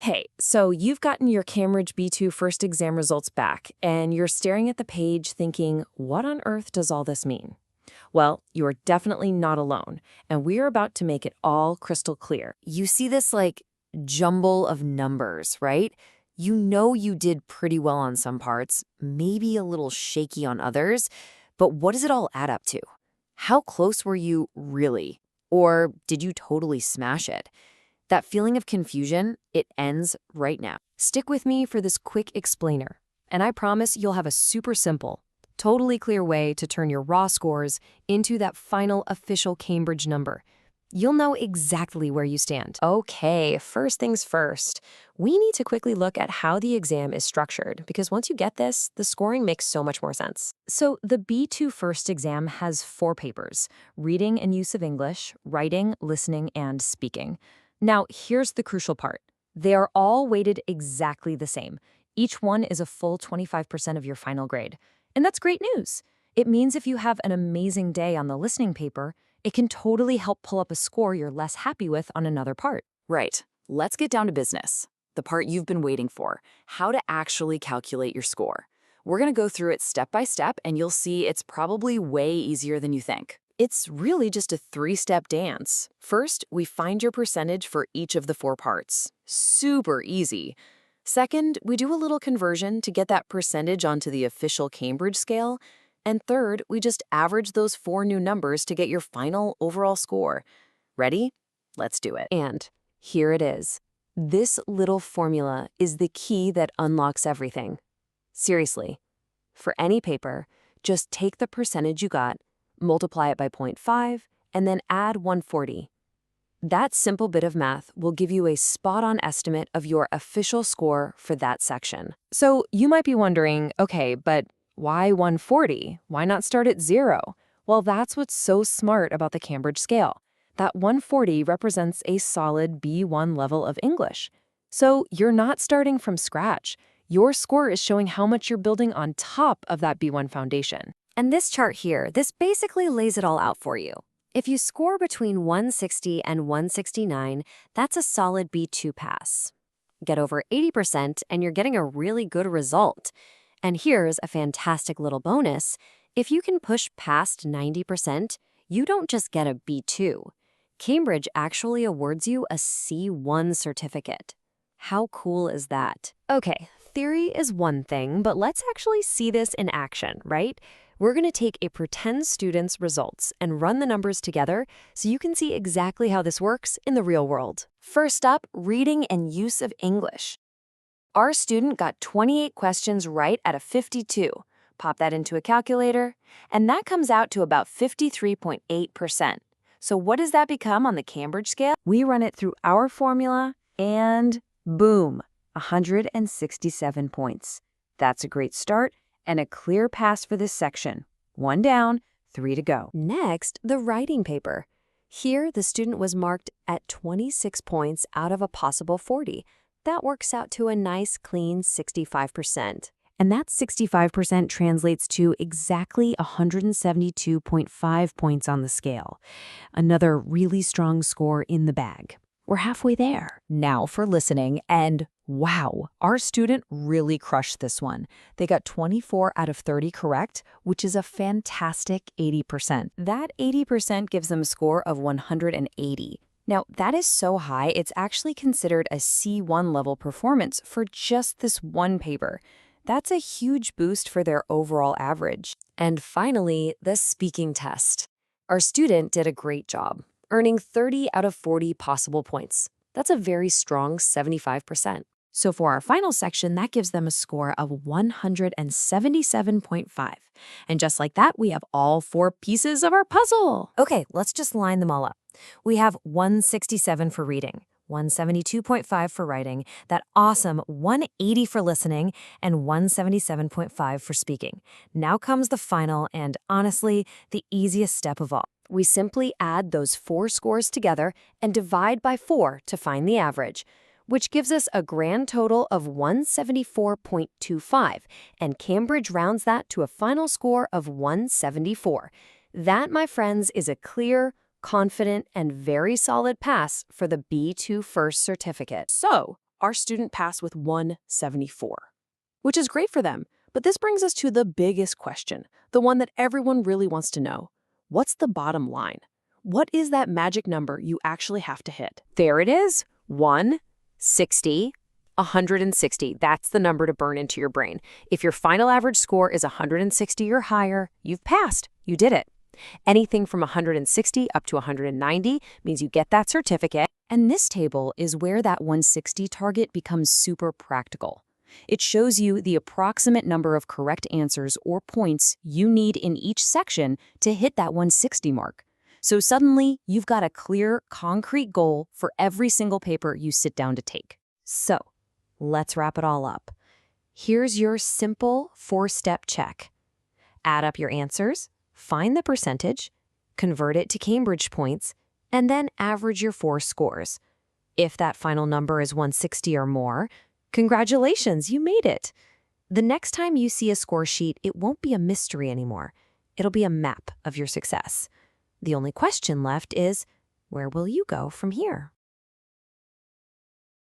Hey, so you've gotten your Cambridge B2 first exam results back, and you're staring at the page thinking, what on earth does all this mean? Well, you are definitely not alone, and we are about to make it all crystal clear. You see this jumble of numbers, right? You know you did pretty well on some parts, maybe a little shaky on others, but what does it all add up to? How close were you really? Or did you totally smash it? That feeling of confusion, it ends right now. Stick with me for this quick explainer, and I promise you'll have a super simple, totally clear way to turn your raw scores into that final official Cambridge number. You'll know exactly where you stand. Okay, first things first. We need to quickly look at how the exam is structured, because once you get this, the scoring makes so much more sense. So the B2 first exam has 4 papers: reading and use of English, writing, listening, and speaking. Now, here's the crucial part. They are all weighted exactly the same. Each one is a full 25% of your final grade. And that's great news. It means if you have an amazing day on the listening paper, it can totally help pull up a score you're less happy with on another part. Right. Let's get down to business. The part you've been waiting for, how to actually calculate your score. We're going to go through it step by step, and you'll see it's probably way easier than you think. It's really just a 3-step dance. First, we find your percentage for each of the 4 parts. Super easy. Second, we do a little conversion to get that percentage onto the official Cambridge scale. And third, we just average those 4 new numbers to get your final overall score. Ready? Let's do it. And here it is. This little formula is the key that unlocks everything. Seriously. For any paper, just take the percentage you got, multiply it by 0.5, and then add 140. That simple bit of math will give you a spot-on estimate of your official score for that section. So you might be wondering, okay, but why 140? Why not start at 0? Well, that's what's so smart about the Cambridge scale. That 140 represents a solid B1 level of English. So you're not starting from scratch. Your score is showing how much you're building on top of that B1 foundation. And this chart here, this basically lays it all out for you. If you score between 160 and 169, that's a solid B2 pass. Get over 80% and you're getting a really good result. And here's a fantastic little bonus. If you can push past 90%, you don't just get a B2. Cambridge actually awards you a C1 certificate. How cool is that? Okay, theory is one thing, but let's actually see this in action, right? We're going to take a pretend student's results and run the numbers together so you can see exactly how this works in the real world. First up, reading and use of English. Our student got 28 questions right out of 52. Pop that into a calculator, and that comes out to about 53.8%. So what does that become on the Cambridge scale? We run it through our formula, and boom, 167 points. That's a great start and a clear pass for this section. 1 down, 3 to go. Next, the writing paper. Here, the student was marked at 26 points out of a possible 40. That works out to a nice, clean 65%. And that 65% translates to exactly 172.5 points on the scale. Another really strong score in the bag. We're halfway there. Now for listening, and wow, our student really crushed this one. They got 24 out of 30 correct, which is a fantastic 80%. That 80% gives them a score of 180. Now, that is so high, it's actually considered a C1 level performance for just this one paper. That's a huge boost for their overall average. And finally, the speaking test. Our student did a great job, earning 30 out of 40 possible points. That's a very strong 75%. So for our final section, that gives them a score of 177.5. And just like that, we have all 4 pieces of our puzzle. Okay, let's just line them all up. We have 167 for reading, 172.5 for writing, that awesome 180 for listening, and 177.5 for speaking. Now comes the final and, honestly, the easiest step of all. We simply add those 4 scores together and divide by 4 to find the average, which gives us a grand total of 174.25, and Cambridge rounds that to a final score of 174. That, my friends, is a clear, confident, and very solid pass for the B2 First certificate. So, our student passed with 174, which is great for them. But this brings us to the biggest question, the one that everyone really wants to know. What's the bottom line? What is that magic number you actually have to hit? There it is. 160, 160. That's the number to burn into your brain. If your final average score is 160 or higher, you've passed. You did it. Anything from 160 up to 190 means you get that certificate. And this table is where that 160 target becomes super practical. It shows you the approximate number of correct answers or points you need in each section to hit that 160 mark. So suddenly, you've got a clear, concrete goal for every single paper you sit down to take. So, let's wrap it all up. Here's your simple 4-step check. Add up your answers, find the percentage, convert it to Cambridge points, and then average your 4 scores. If that final number is 160 or more, congratulations, you made it. The next time you see a score sheet, it won't be a mystery anymore. It'll be a map of your success. The only question left is, where will you go from here?